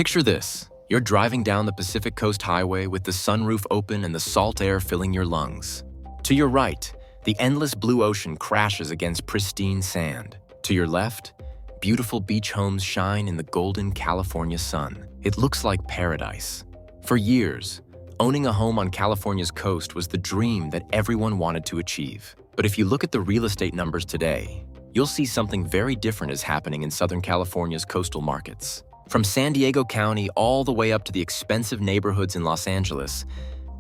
Picture this. You're driving down the Pacific Coast Highway with the sunroof open and the salt air filling your lungs. To your right, the endless blue ocean crashes against pristine sand. To your left, beautiful beach homes shine in the golden California sun. It looks like paradise. For years, owning a home on California's coast was the dream that everyone wanted to achieve. But if you look at the real estate numbers today, you'll see something very different is happening in Southern California's coastal markets. From San Diego County all the way up to the expensive neighborhoods in Los Angeles,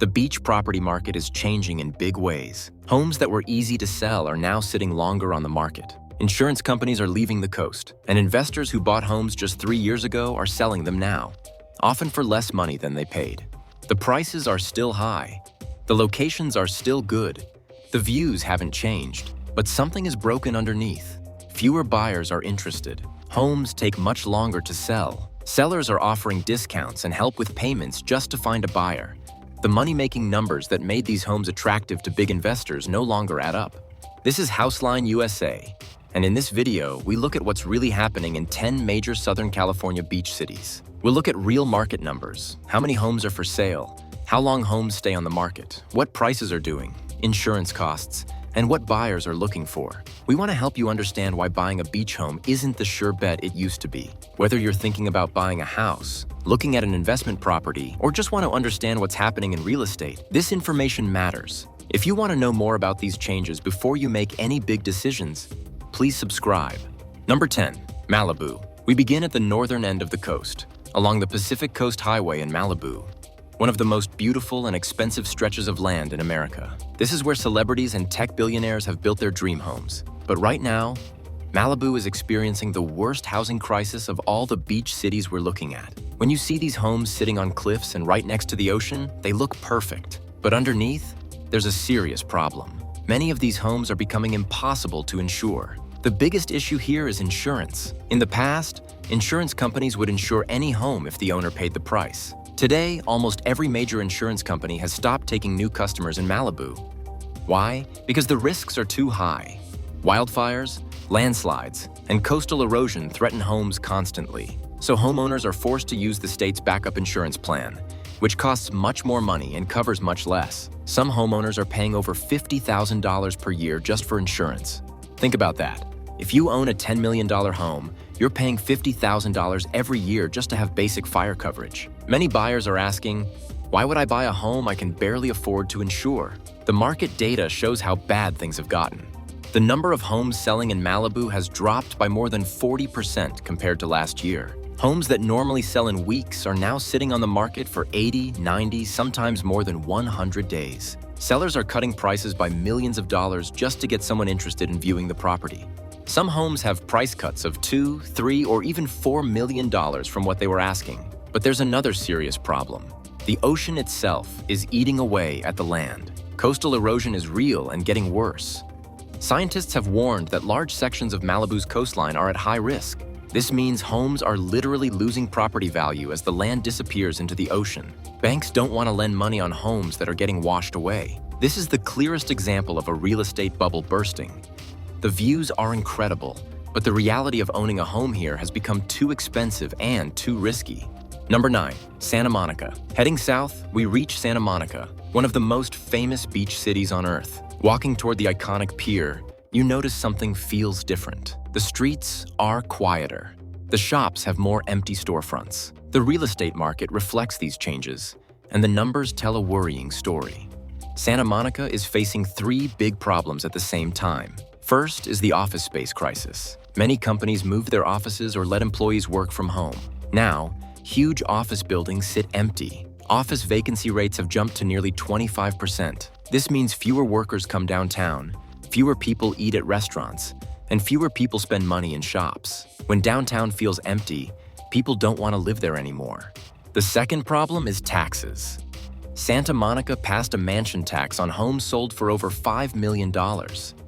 the beach property market is changing in big ways. Homes that were easy to sell are now sitting longer on the market. Insurance companies are leaving the coast, and investors who bought homes just 3 years ago are selling them now, often for less money than they paid. The prices are still high. The locations are still good. The views haven't changed, but something is broken underneath. Fewer buyers are interested. Homes take much longer to sell. Sellers are offering discounts and help with payments just to find a buyer. The money-making numbers that made these homes attractive to big investors no longer add up. This is HouseLine USA, and in this video, we look at what's really happening in 10 major Southern California beach cities. We'll look at real market numbers, how many homes are for sale, how long homes stay on the market, what prices are doing, insurance costs, and what buyers are looking for. We want to help you understand why buying a beach home isn't the sure bet it used to be. Whether you're thinking about buying a house, looking at an investment property, or just want to understand what's happening in real estate, this information matters. If you want to know more about these changes before you make any big decisions, please subscribe. Number 10, Malibu. We begin at the northern end of the coast, along the Pacific Coast Highway in Malibu, one of the most beautiful and expensive stretches of land in America. This is where celebrities and tech billionaires have built their dream homes. But right now, Malibu is experiencing the worst housing crisis of all the beach cities we're looking at. When you see these homes sitting on cliffs and right next to the ocean, they look perfect. But underneath, there's a serious problem. Many of these homes are becoming impossible to insure. The biggest issue here is insurance. In the past, insurance companies would insure any home if the owner paid the price. Today, almost every major insurance company has stopped taking new customers in Malibu. Why? Because the risks are too high. Wildfires, landslides, and coastal erosion threaten homes constantly. So homeowners are forced to use the state's backup insurance plan, which costs much more money and covers much less. Some homeowners are paying over $50,000 per year just for insurance. Think about that. If you own a $10 million home, you're paying $50,000 every year just to have basic fire coverage. Many buyers are asking, why would I buy a home I can barely afford to insure? The market data shows how bad things have gotten. The number of homes selling in Malibu has dropped by more than 40% compared to last year. Homes that normally sell in weeks are now sitting on the market for 80, 90, sometimes more than 100 days. Sellers are cutting prices by millions of dollars just to get someone interested in viewing the property. Some homes have price cuts of $2, $3, or even $4 million from what they were asking. But there's another serious problem. The ocean itself is eating away at the land. Coastal erosion is real and getting worse. Scientists have warned that large sections of Malibu's coastline are at high risk. This means homes are literally losing property value as the land disappears into the ocean. Banks don't want to lend money on homes that are getting washed away. This is the clearest example of a real estate bubble bursting. The views are incredible, but the reality of owning a home here has become too expensive and too risky. Number 9, Santa Monica. Heading south, we reach Santa Monica, one of the most famous beach cities on Earth. Walking toward the iconic pier, you notice something feels different. The streets are quieter. The shops have more empty storefronts. The real estate market reflects these changes, and the numbers tell a worrying story. Santa Monica is facing 3 big problems at the same time. First is the office space crisis. Many companies moved their offices or let employees work from home. Now, huge office buildings sit empty. Office vacancy rates have jumped to nearly 25%. This means fewer workers come downtown, fewer people eat at restaurants, and fewer people spend money in shops. When downtown feels empty, people don't want to live there anymore. The second problem is taxes. Santa Monica passed a mansion tax on homes sold for over $5 million.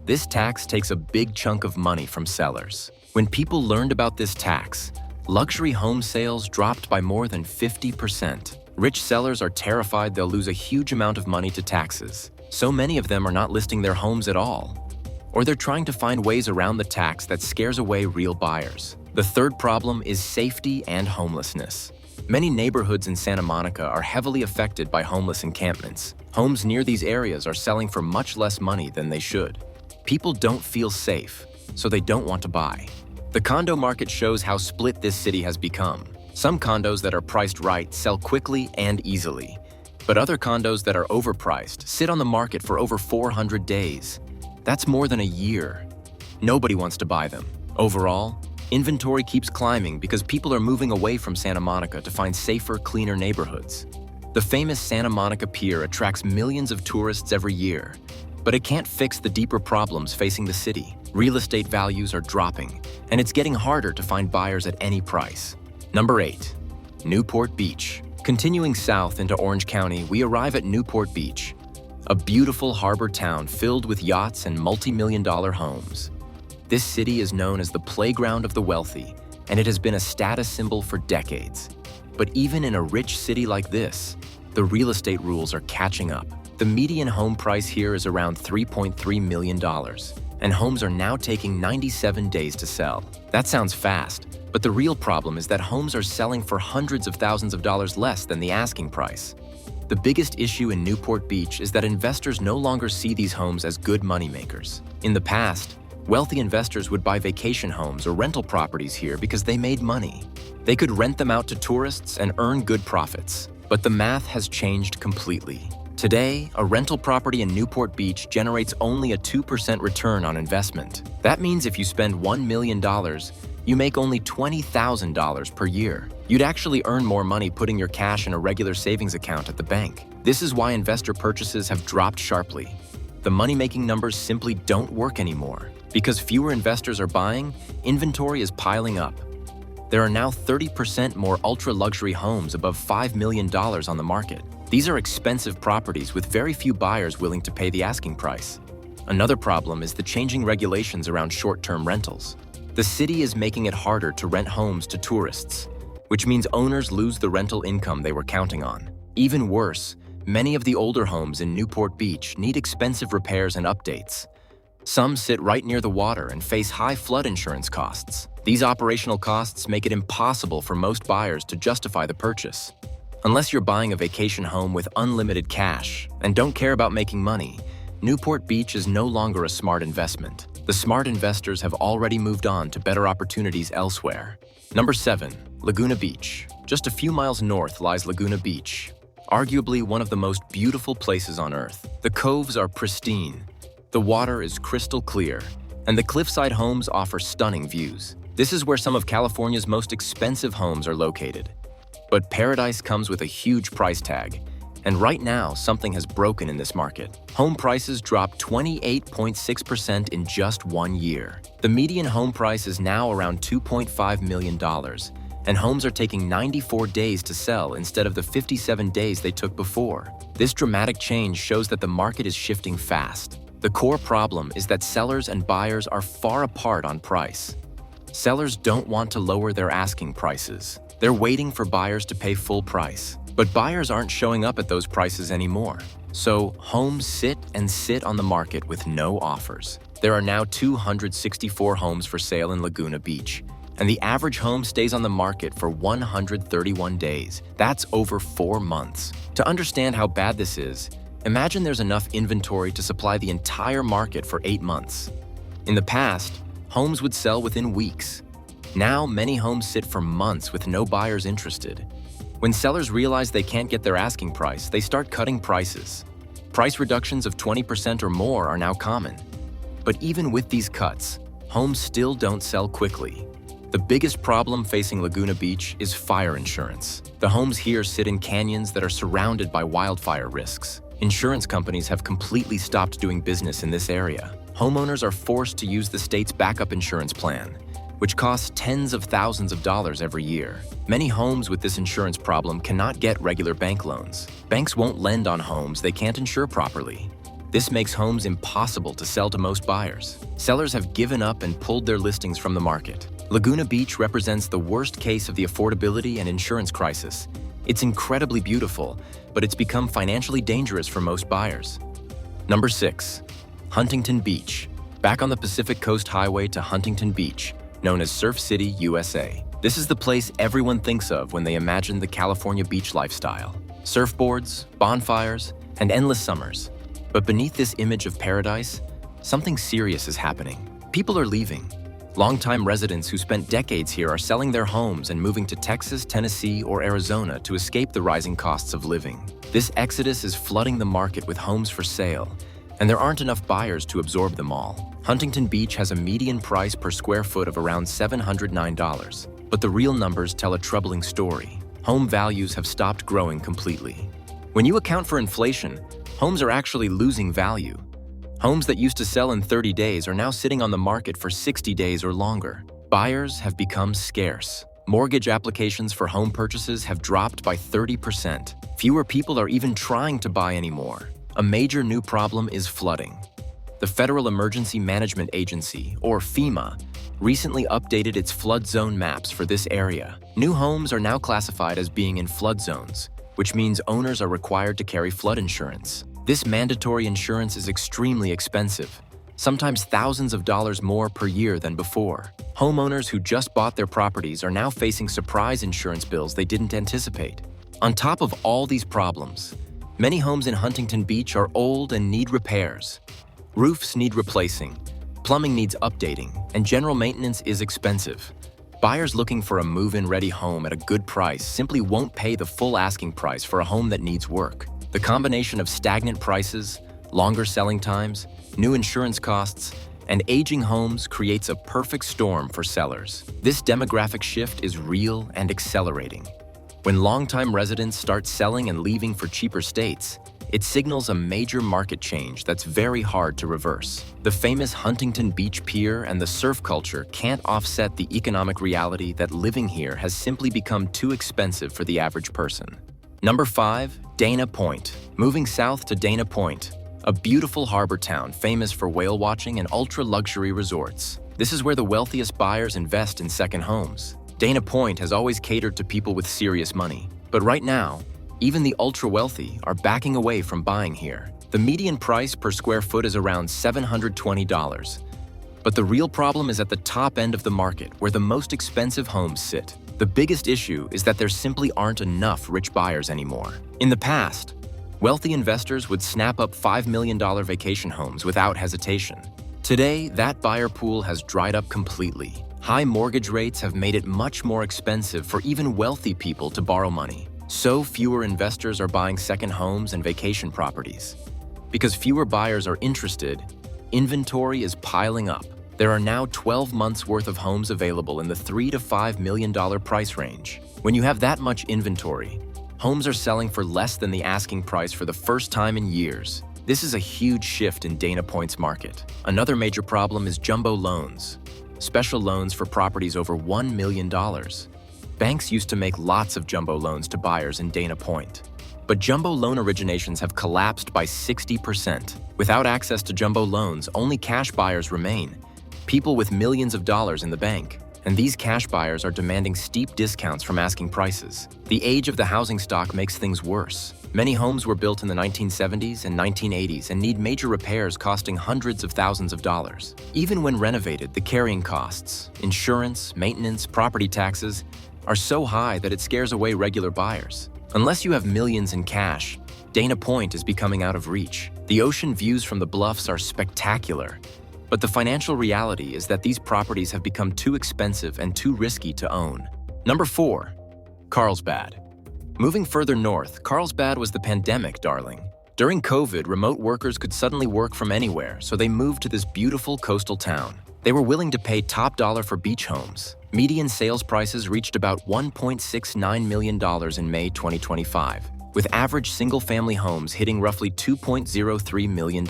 This tax takes a big chunk of money from sellers. When people learned about this tax, luxury home sales dropped by more than 50%. Rich sellers are terrified they'll lose a huge amount of money to taxes. So many of them are not listing their homes at all. Or they're trying to find ways around the tax that scares away real buyers. The third problem is safety and homelessness. Many neighborhoods in Santa Monica are heavily affected by homeless encampments. Homes near these areas are selling for much less money than they should. People don't feel safe, so they don't want to buy. The condo market shows how split this city has become. Some condos that are priced right sell quickly and easily, but other condos that are overpriced sit on the market for over 400 days. That's more than a year. Nobody wants to buy them. Overall, inventory keeps climbing because people are moving away from Santa Monica to find safer, cleaner neighborhoods. The famous Santa Monica Pier attracts millions of tourists every year, but it can't fix the deeper problems facing the city. Real estate values are dropping, and it's getting harder to find buyers at any price. Number 8. Newport Beach. Continuing south into Orange County, we arrive at Newport Beach, a beautiful harbor town filled with yachts and multi-million-dollar homes. This city is known as the playground of the wealthy, and it has been a status symbol for decades. But even in a rich city like this, the real estate rules are catching up. The median home price here is around $3.3 million, and homes are now taking 97 days to sell. That sounds fast, but the real problem is that homes are selling for hundreds of thousands of dollars less than the asking price. The biggest issue in Newport Beach is that investors no longer see these homes as good moneymakers. In the past, wealthy investors would buy vacation homes or rental properties here because they made money. They could rent them out to tourists and earn good profits. But the math has changed completely. Today, a rental property in Newport Beach generates only a 2% return on investment. That means if you spend $1 million, you make only $20,000 per year. You'd actually earn more money putting your cash in a regular savings account at the bank. This is why investor purchases have dropped sharply. The money-making numbers simply don't work anymore. Because fewer investors are buying, inventory is piling up. There are now 30% more ultra-luxury homes above $5 million on the market. These are expensive properties with very few buyers willing to pay the asking price. Another problem is the changing regulations around short-term rentals. The city is making it harder to rent homes to tourists, which means owners lose the rental income they were counting on. Even worse, many of the older homes in Newport Beach need expensive repairs and updates. Some sit right near the water and face high flood insurance costs. These operational costs make it impossible for most buyers to justify the purchase. Unless you're buying a vacation home with unlimited cash and don't care about making money, Newport Beach is no longer a smart investment. The smart investors have already moved on to better opportunities elsewhere. Number 7. Laguna Beach. Just a few miles north lies Laguna Beach, arguably one of the most beautiful places on Earth. The coves are pristine, the water is crystal clear, and the cliffside homes offer stunning views. This is where some of California's most expensive homes are located. But paradise comes with a huge price tag, and right now something has broken in this market. Home prices dropped 28.6% in just 1 year. The median home price is now around $2.5 million, and homes are taking 94 days to sell instead of the 57 days they took before. This dramatic change shows that the market is shifting fast. The core problem is that sellers and buyers are far apart on price. Sellers don't want to lower their asking prices. They're waiting for buyers to pay full price. But buyers aren't showing up at those prices anymore. So homes sit on the market with no offers. There are now 264 homes for sale in Laguna Beach, and the average home stays on the market for 131 days. That's over 4 months. To understand how bad this is, imagine there's enough inventory to supply the entire market for 8 months. In the past, homes would sell within weeks. Now, many homes sit for months with no buyers interested. When sellers realize they can't get their asking price, they start cutting prices. Price reductions of 20% or more are now common. But even with these cuts, homes still don't sell quickly. The biggest problem facing Laguna Beach is fire insurance. The homes here sit in canyons that are surrounded by wildfire risks. Insurance companies have completely stopped doing business in this area. Homeowners are forced to use the state's backup insurance plan, which costs tens of thousands of dollars every year. Many homes with this insurance problem cannot get regular bank loans. Banks won't lend on homes they can't insure properly. This makes homes impossible to sell to most buyers. Sellers have given up and pulled their listings from the market. Laguna Beach represents the worst case of the affordability and insurance crisis. It's incredibly beautiful, but it's become financially dangerous for most buyers. Number 6. Huntington Beach. Back on the Pacific Coast Highway to Huntington Beach, known as Surf City, USA. This is the place everyone thinks of when they imagine the California beach lifestyle. Surfboards, bonfires, and endless summers. But beneath this image of paradise, something serious is happening. People are leaving. Longtime residents who spent decades here are selling their homes and moving to Texas, Tennessee, or Arizona to escape the rising costs of living. This exodus is flooding the market with homes for sale, and there aren't enough buyers to absorb them all. Huntington Beach has a median price per square foot of around $709, but the real numbers tell a troubling story. Home values have stopped growing completely. When you account for inflation, homes are actually losing value. Homes that used to sell in 30 days are now sitting on the market for 60 days or longer. Buyers have become scarce. Mortgage applications for home purchases have dropped by 30%. Fewer people are even trying to buy anymore. A major new problem is flooding. The Federal Emergency Management Agency, or FEMA, recently updated its flood zone maps for this area. New homes are now classified as being in flood zones, which means owners are required to carry flood insurance. This mandatory insurance is extremely expensive, sometimes thousands of dollars more per year than before. Homeowners who just bought their properties are now facing surprise insurance bills they didn't anticipate. On top of all these problems, many homes in Huntington Beach are old and need repairs. Roofs need replacing, plumbing needs updating, and general maintenance is expensive. Buyers looking for a move-in-ready home at a good price simply won't pay the full asking price for a home that needs work. The combination of stagnant prices, longer selling times, new insurance costs, and aging homes creates a perfect storm for sellers. This demographic shift is real and accelerating. When longtime residents start selling and leaving for cheaper states, it signals a major market change that's very hard to reverse. The famous Huntington Beach Pier and the surf culture can't offset the economic reality that living here has simply become too expensive for the average person. Number 5, Dana Point. Moving south to Dana Point, a beautiful harbor town famous for whale watching and ultra-luxury resorts. This is where the wealthiest buyers invest in second homes. Dana Point has always catered to people with serious money, but right now, even the ultra-wealthy are backing away from buying here. The median price per square foot is around $720, but the real problem is at the top end of the market, where the most expensive homes sit. The biggest issue is that there simply aren't enough rich buyers anymore. In the past, wealthy investors would snap up $5 million vacation homes without hesitation. Today, that buyer pool has dried up completely. High mortgage rates have made it much more expensive for even wealthy people to borrow money. So fewer investors are buying second homes and vacation properties. Because fewer buyers are interested, inventory is piling up. There are now 12 months worth of homes available in the $3 to $5 million price range. When you have that much inventory, homes are selling for less than the asking price for the first time in years. This is a huge shift in Dana Point's market. Another major problem is jumbo loans, special loans for properties over $1 million. Banks used to make lots of jumbo loans to buyers in Dana Point, but jumbo loan originations have collapsed by 60%. Without access to jumbo loans, only cash buyers remain, people with millions of dollars in the bank, and these cash buyers are demanding steep discounts from asking prices. The age of the housing stock makes things worse. Many homes were built in the 1970s and 1980s and need major repairs costing hundreds of thousands of dollars. Even when renovated, the carrying costs, insurance, maintenance, property taxes, are so high that it scares away regular buyers. Unless you have millions in cash, Dana Point is becoming out of reach. The ocean views from the bluffs are spectacular, but the financial reality is that these properties have become too expensive and too risky to own. Number 4, Carlsbad. Moving further north, Carlsbad was the pandemic darling. During COVID, remote workers could suddenly work from anywhere, so they moved to this beautiful coastal town. They were willing to pay top dollar for beach homes. Median sales prices reached about $1.69 million in May 2025, with average single-family homes hitting roughly $2.03 million.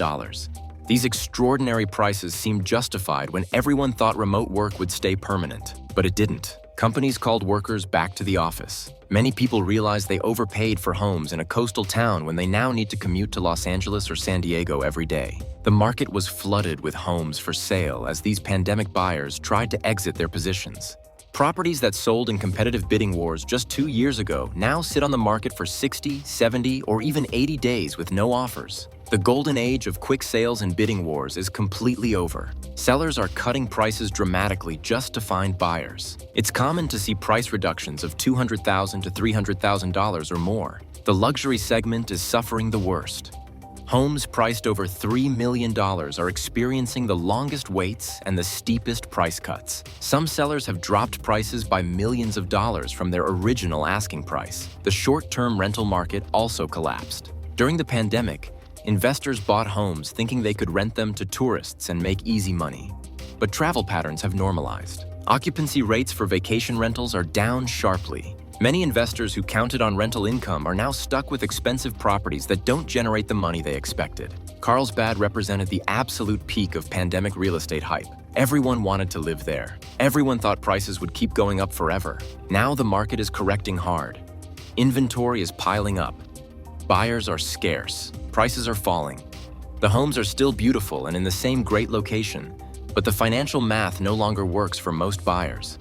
These extraordinary prices seemed justified when everyone thought remote work would stay permanent, but it didn't. Companies called workers back to the office. Many people realized they overpaid for homes in a coastal town when they now need to commute to Los Angeles or San Diego every day. The market was flooded with homes for sale as these pandemic buyers tried to exit their positions. Properties that sold in competitive bidding wars just 2 years ago now sit on the market for 60, 70, or even 80 days with no offers. The golden age of quick sales and bidding wars is completely over. Sellers are cutting prices dramatically just to find buyers. It's common to see price reductions of $200,000 to $300,000 or more. The luxury segment is suffering the worst. Homes priced over $3 million are experiencing the longest waits and the steepest price cuts. Some sellers have dropped prices by millions of dollars from their original asking price. The short-term rental market also collapsed. During the pandemic, investors bought homes thinking they could rent them to tourists and make easy money. But travel patterns have normalized. Occupancy rates for vacation rentals are down sharply. Many investors who counted on rental income are now stuck with expensive properties that don't generate the money they expected. Carlsbad represented the absolute peak of pandemic real estate hype. Everyone wanted to live there. Everyone thought prices would keep going up forever. Now the market is correcting hard. Inventory is piling up. Buyers are scarce. Prices are falling. The homes are still beautiful and in the same great location, but the financial math no longer works for most buyers.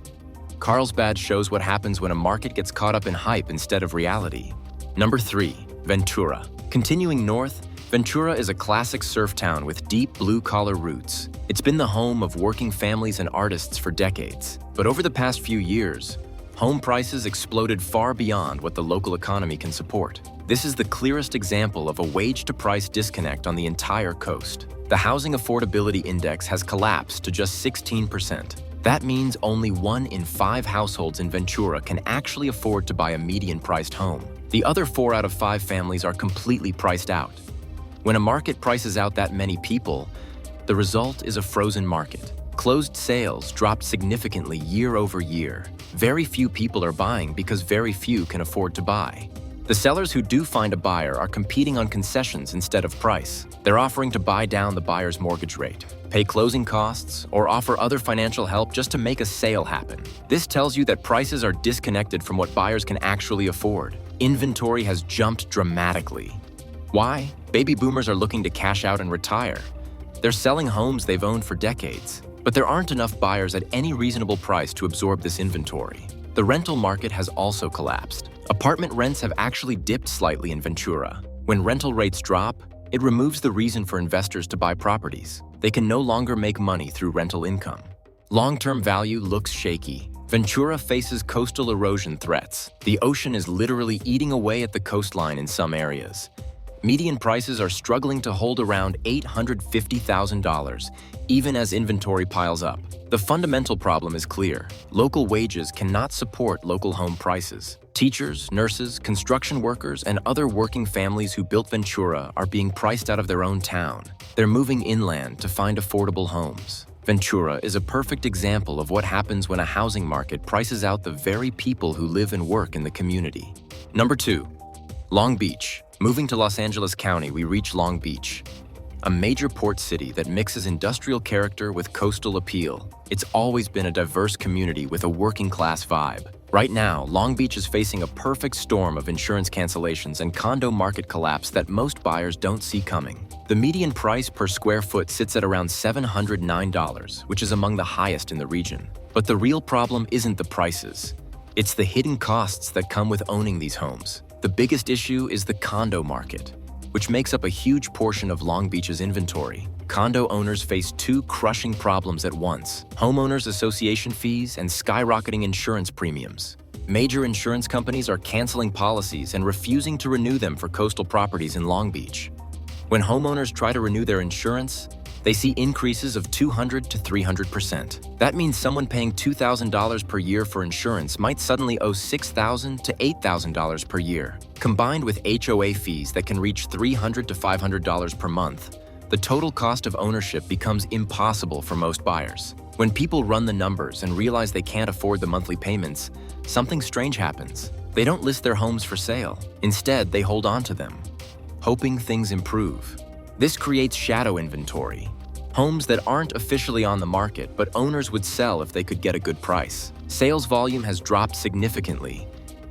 Carlsbad shows what happens when a market gets caught up in hype instead of reality. Number 3. Ventura. Continuing north, Ventura is a classic surf town with deep blue-collar roots. It's been the home of working families and artists for decades. But over the past few years, home prices exploded far beyond what the local economy can support. This is the clearest example of a wage-to-price disconnect on the entire coast. The Housing Affordability Index has collapsed to just 16%. That means only 1 in 5 households in Ventura can actually afford to buy a median-priced home. The other 4 out of 5 families are completely priced out. When a market prices out that many people, the result is a frozen market. Closed sales dropped significantly year over year. Very few people are buying because very few can afford to buy. The sellers who do find a buyer are competing on concessions instead of price. They're offering to buy down the buyer's mortgage rate, pay closing costs, or offer other financial help just to make a sale happen. This tells you that prices are disconnected from what buyers can actually afford. Inventory has jumped dramatically. Why? Baby boomers are looking to cash out and retire. They're selling homes they've owned for decades, but there aren't enough buyers at any reasonable price to absorb this inventory. The rental market has also collapsed. Apartment rents have actually dipped slightly in Ventura. When rental rates drop, it removes the reason for investors to buy properties. They can no longer make money through rental income. Long-term value looks shaky. Ventura faces coastal erosion threats. The ocean is literally eating away at the coastline in some areas. Median prices are struggling to hold around $850,000, even as inventory piles up. The fundamental problem is clear. Local wages cannot support local home prices. Teachers, nurses, construction workers, and other working families who built Ventura are being priced out of their own town. They're moving inland to find affordable homes. Ventura is a perfect example of what happens when a housing market prices out the very people who live and work in the community. Number 2. Long Beach. Moving to Los Angeles County, we reach Long Beach, a major port city that mixes industrial character with coastal appeal. It's always been a diverse community with a working-class vibe. Right now, Long Beach is facing a perfect storm of insurance cancellations and condo market collapse that most buyers don't see coming. The median price per square foot sits at around $709, which is among the highest in the region. But the real problem isn't the prices. It's the hidden costs that come with owning these homes. The biggest issue is the condo market, which makes up a huge portion of Long Beach's inventory. Condo owners face 2 crushing problems at once: homeowners association fees and skyrocketing insurance premiums. Major insurance companies are canceling policies and refusing to renew them for coastal properties in Long Beach. When homeowners try to renew their insurance, they see increases of 200 to 300%. That means someone paying $2,000 per year for insurance might suddenly owe $6,000 to $8,000 per year. Combined with HOA fees that can reach $300 to $500 per month, the total cost of ownership becomes impossible for most buyers. When people run the numbers and realize they can't afford the monthly payments, something strange happens. They don't list their homes for sale. Instead, they hold on to them, hoping things improve. This creates shadow inventory, homes that aren't officially on the market, but owners would sell if they could get a good price. Sales volume has dropped significantly,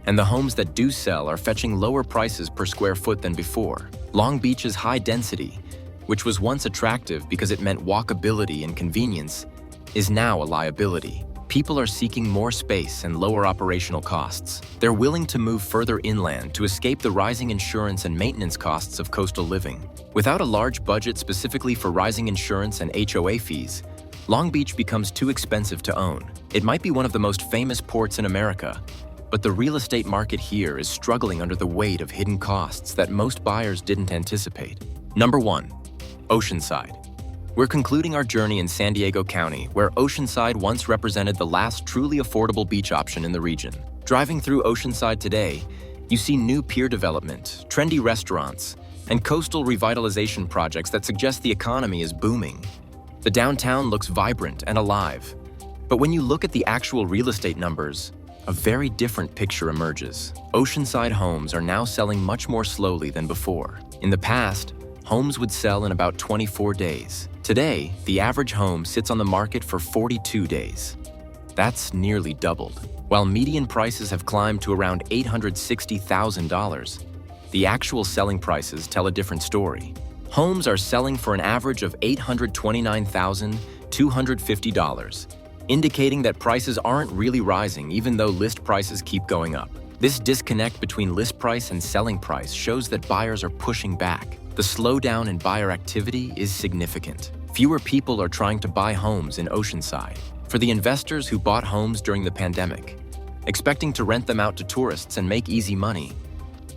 and the homes that do sell are fetching lower prices per square foot than before. Long Beach's high density, which was once attractive because it meant walkability and convenience, is now a liability. People are seeking more space and lower operational costs. They're willing to move further inland to escape the rising insurance and maintenance costs of coastal living. Without a large budget specifically for rising insurance and HOA fees, Long Beach becomes too expensive to own. It might be one of the most famous ports in America, but the real estate market here is struggling under the weight of hidden costs that most buyers didn't anticipate. Number 1. Oceanside. We're concluding our journey in San Diego County, where Oceanside once represented the last truly affordable beach option in the region. Driving through Oceanside today, you see new pier development, trendy restaurants, and coastal revitalization projects that suggest the economy is booming. The downtown looks vibrant and alive, but when you look at the actual real estate numbers, a very different picture emerges. Oceanside homes are now selling much more slowly than before. In the past, homes would sell in about 24 days. Today, the average home sits on the market for 42 days. That's nearly doubled. While median prices have climbed to around $860,000, the actual selling prices tell a different story. Homes are selling for an average of $829,250, indicating that prices aren't really rising even though list prices keep going up. This disconnect between list price and selling price shows that buyers are pushing back. The slowdown in buyer activity is significant. Fewer people are trying to buy homes in Oceanside. For the investors who bought homes during the pandemic, expecting to rent them out to tourists and make easy money,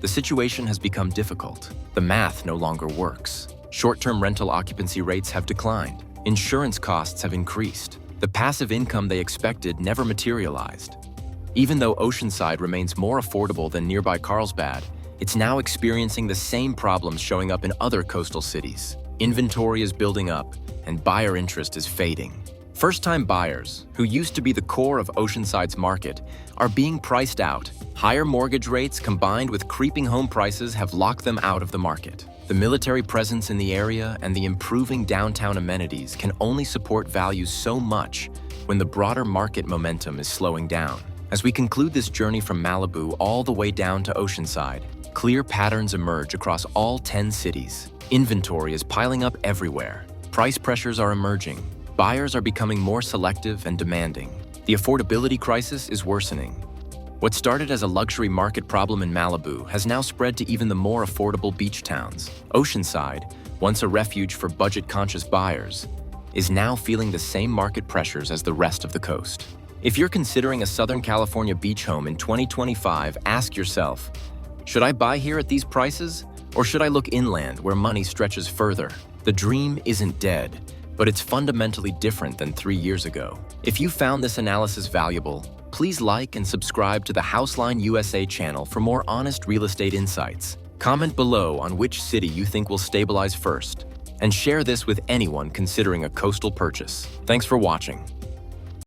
the situation has become difficult. The math no longer works. Short-term rental occupancy rates have declined. Insurance costs have increased. The passive income they expected never materialized. Even though Oceanside remains more affordable than nearby Carlsbad, it's now experiencing the same problems showing up in other coastal cities. Inventory is building up, and buyer interest is fading. First-time buyers, who used to be the core of Oceanside's market, are being priced out. Higher mortgage rates combined with creeping home prices have locked them out of the market. The military presence in the area and the improving downtown amenities can only support values so much when the broader market momentum is slowing down. As we conclude this journey from Malibu all the way down to Oceanside, clear patterns emerge across all 10 cities. Inventory is piling up everywhere. Price pressures are emerging. Buyers are becoming more selective and demanding. The affordability crisis is worsening. What started as a luxury market problem in Malibu has now spread to even the more affordable beach towns. Oceanside, once a refuge for budget-conscious buyers, is now feeling the same market pressures as the rest of the coast. If you're considering a Southern California beach home in 2025, ask yourself, should I buy here at these prices, or should I look inland where money stretches further? The dream isn't dead, but it's fundamentally different than 3 years ago. If you found this analysis valuable, please like and subscribe to the HouseLine USA channel for more honest real estate insights. Comment below on which city you think will stabilize first, and share this with anyone considering a coastal purchase. Thanks for watching.